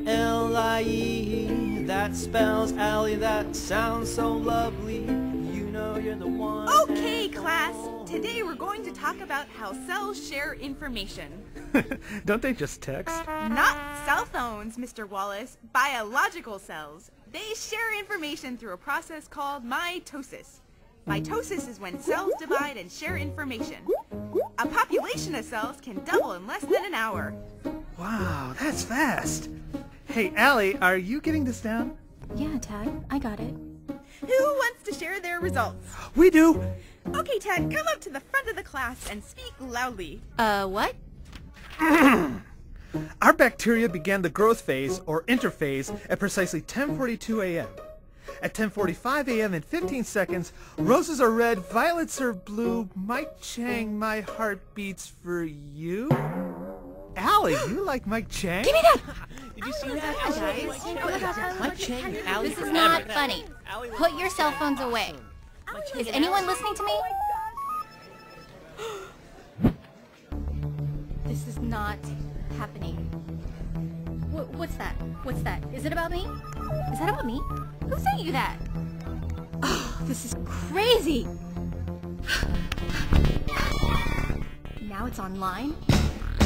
L-I-E. That spells Allie, that sounds so lovely. You know you're the one. Okay, class. Today we're going to talk about how cells share information. Don't they just text? Not cell phones, Mr. Wallace. Biological cells. They share information through a process called mitosis. Mitosis is when cells divide and share information. A population of cells can double in less than an hour. Wow, that's fast. Hey, Allie, are you getting this down? Yeah, Tad, I got it. Who wants to share their results? We do. Okay, Tad, come up to the front of the class and speak loudly. What? Our bacteria began the growth phase, or interphase, at precisely 10:42 a.m. At 10:45 a.m. in 15 seconds, roses are red, violets are blue. Mike Chang, my heart beats for you. Allie, you like Mike Chang? Give me that! Did you see that? Guys. Mike Chang and Allie This is forever. not funny. Put your cell phones away. Is anyone listening to me? This is not happening. What's that? What's that? Is it about me? Is that about me? Who sent you that? Oh, this is crazy! Now it's online?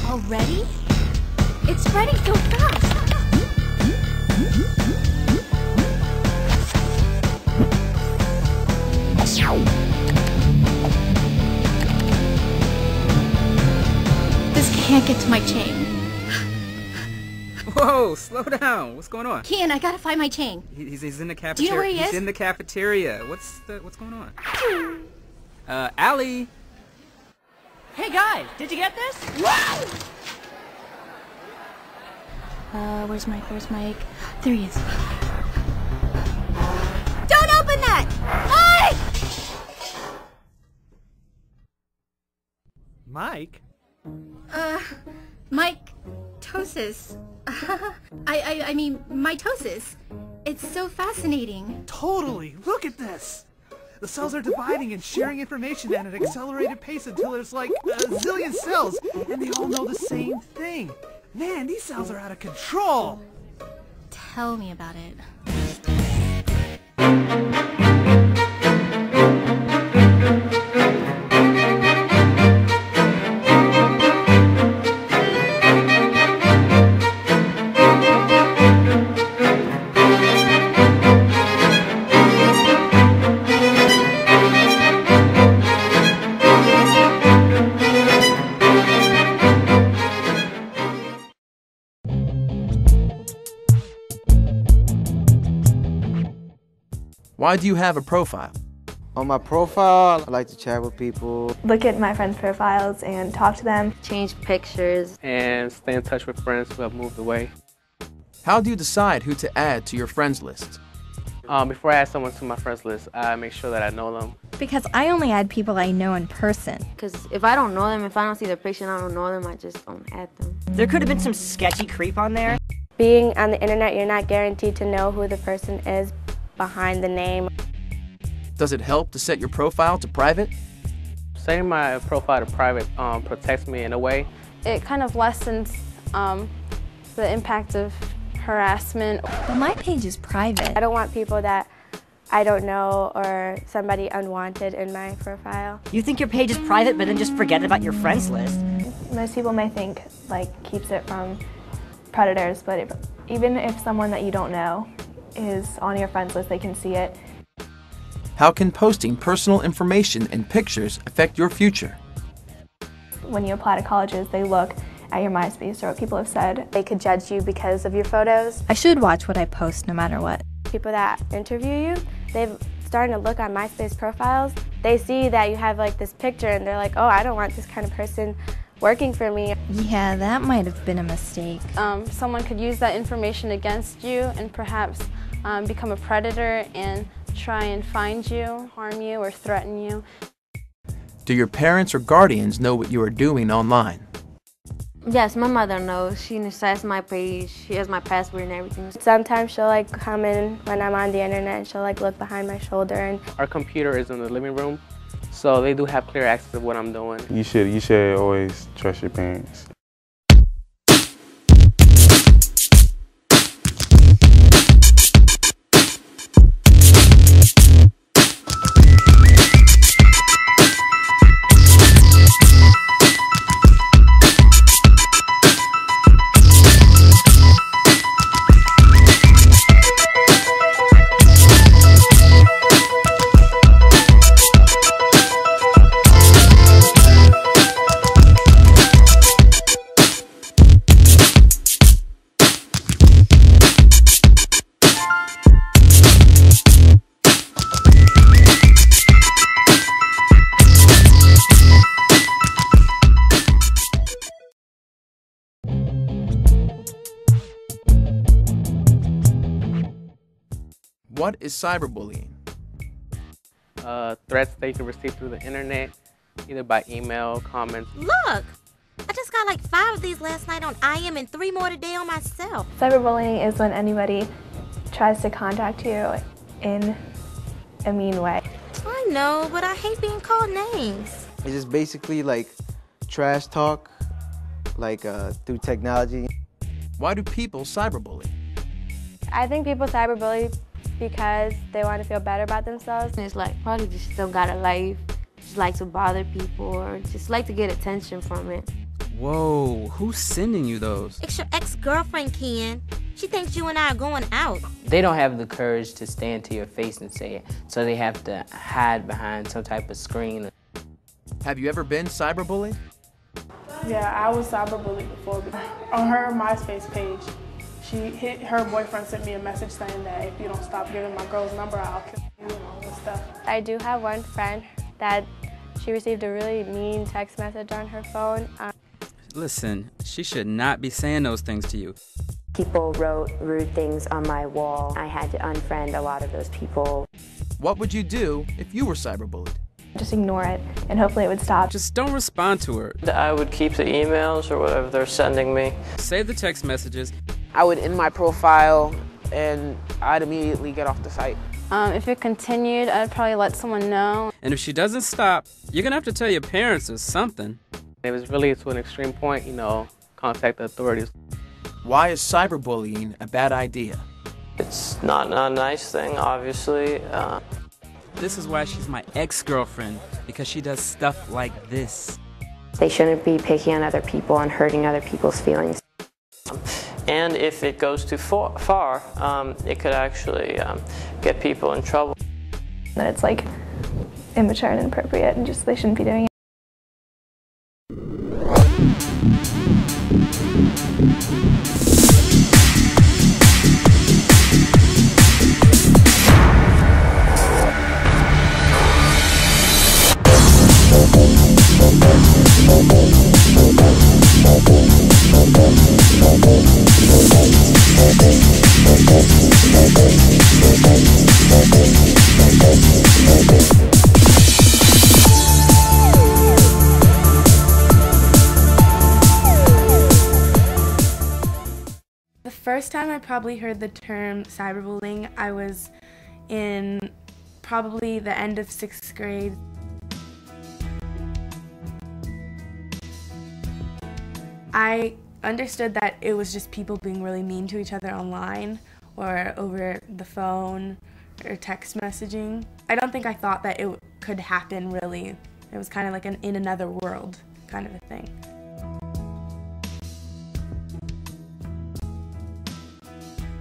Already? It's spreading so fast! This can't get to my chain. Whoa, slow down. What's going on? Kian, I gotta find my chain. He's in the cafeteria. Do you know where he is? He's in the cafeteria. What's going on? Allie. Hey guys, did you get this? Where's Mike? Where's Mike? There he is. Don't open that! Mike? Mitosis. I mean, mitosis. It's so fascinating. Totally. Look at this. The cells are dividing and sharing information at an accelerated pace until there's like a zillion cells, and they all know the same thing. Man, these cells are out of control. Tell me about it. Why do you have a profile? On my profile, I like to chat with people. Look at my friends' profiles and talk to them. Change pictures. And stay in touch with friends who have moved away. How do you decide who to add to your friends list? Before I add someone to my friends list, I make sure that I know them. Because I only add people I know in person. Because if I don't know them, if I don't see their picture and I don't know them, I just don't add them. There could have been some sketchy creep on there. Being on the internet, you're not guaranteed to know who the person is behind the name. Does it help to set your profile to private? Setting my profile to private protects me in a way. It kind of lessens the impact of harassment. But my page is private. I don't want people that I don't know or somebody unwanted in my profile. You think your page is private, but then just forget about your friends list. Most people may think keeps it from predators, but even if someone that you don't know is on your friends list, they can see it. How can posting personal information and pictures affect your future? When you apply to colleges, they look at your MySpace or what people have said. They could judge you because of your photos. I should watch what I post no matter what. People that interview you, they've started to look on MySpace profiles. They see that you have this picture and they're like, oh, I don't want this kind of person working for me. Yeah, that might have been a mistake. Someone could use that information against you and perhaps become a predator and try and find you, harm you, or threaten you. Do your parents or guardians know what you are doing online? Yes, my mother knows. She accesses my page. She has my password and everything. Sometimes she'll come in when I'm on the internet and she'll look behind my shoulder. And our computer is in the living room, so they do have clear access to what I'm doing. You should always trust your parents. What is cyberbullying? Threats that you can receive through the internet, either by email, comments. Look! I just got like 5 of these last night on IM and 3 more today on myself. Cyberbullying is when anybody tries to contact you in a mean way. I know, but I hate being called names. It's just basically like trash talk, like through technology. Why do people cyberbully? I think people cyberbully because they want to feel better about themselves. And it's like probably just still got a life, just like to bother people or just like to get attention from it. Whoa, who's sending you those? It's your ex-girlfriend, Ken. She thinks you and I are going out. They don't have the courage to stand to your face and say it, so they have to hide behind some type of screen. Have you ever been cyberbullied? Yeah, I was cyberbullied before. On her MySpace page, her boyfriend sent me a message saying that if you don't stop giving my girl's number, I'll kill you and all this stuff. I do have one friend that she received a really mean text message on her phone. Listen, she should not be saying those things to you. People wrote rude things on my wall. I had to unfriend a lot of those people. What would you do if you were cyberbullied? Just ignore it, and hopefully it would stop. Just don't respond to her. I would keep the emails or whatever they're sending me. Save the text messages. I would end my profile, and I'd immediately get off the site. If it continued, I'd probably let someone know. And if she doesn't stop, you're gonna have to tell your parents or something. It was really to an extreme point, contact the authorities. Why is cyberbullying a bad idea? It's not a nice thing, obviously. This is why she's my ex-girlfriend, because she does stuff like this. They shouldn't be picking on other people and hurting other people's feelings. And if it goes too far, it could actually get people in trouble. That it's like immature and inappropriate and just they shouldn't be doing it. The first time I probably heard the term cyberbullying, I was in probably the end of 6th grade. I understood that it was just people being really mean to each other online or over the phone or text messaging. I don't think I thought that it could happen really. It was kind of like an in another world kind of a thing.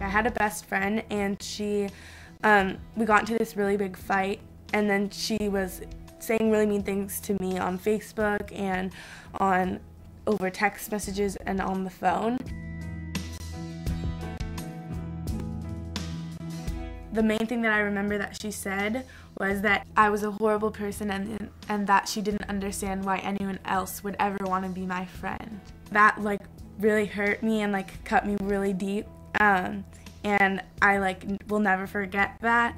I had a best friend and we got into this really big fight, and then she was saying really mean things to me on Facebook and over text messages and on the phone. The main thing that I remember that she said was that I was a horrible person and that she didn't understand why anyone else would ever want to be my friend. That really hurt me and cut me really deep. And I will never forget that.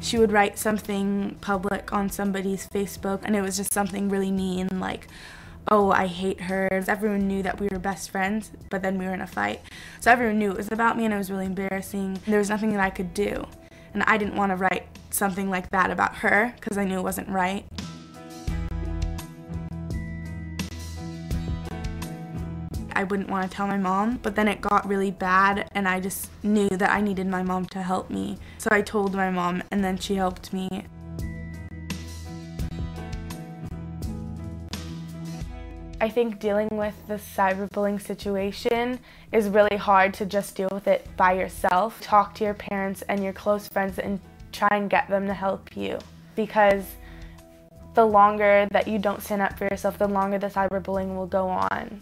She would write something public on somebody's Facebook and it was just something really mean, like, oh, I hate her. Everyone knew that we were best friends, but then we were in a fight. So everyone knew it was about me and it was really embarrassing. There was nothing that I could do. And I didn't want to write something like that about her because I knew it wasn't right. I wouldn't want to tell my mom, but then it got really bad and I just knew that I needed my mom to help me. So I told my mom and then she helped me. I think dealing with the cyberbullying situation is really hard to just deal with it by yourself. Talk to your parents and your close friends and try and get them to help you, because the longer that you don't stand up for yourself, the longer the cyberbullying will go on.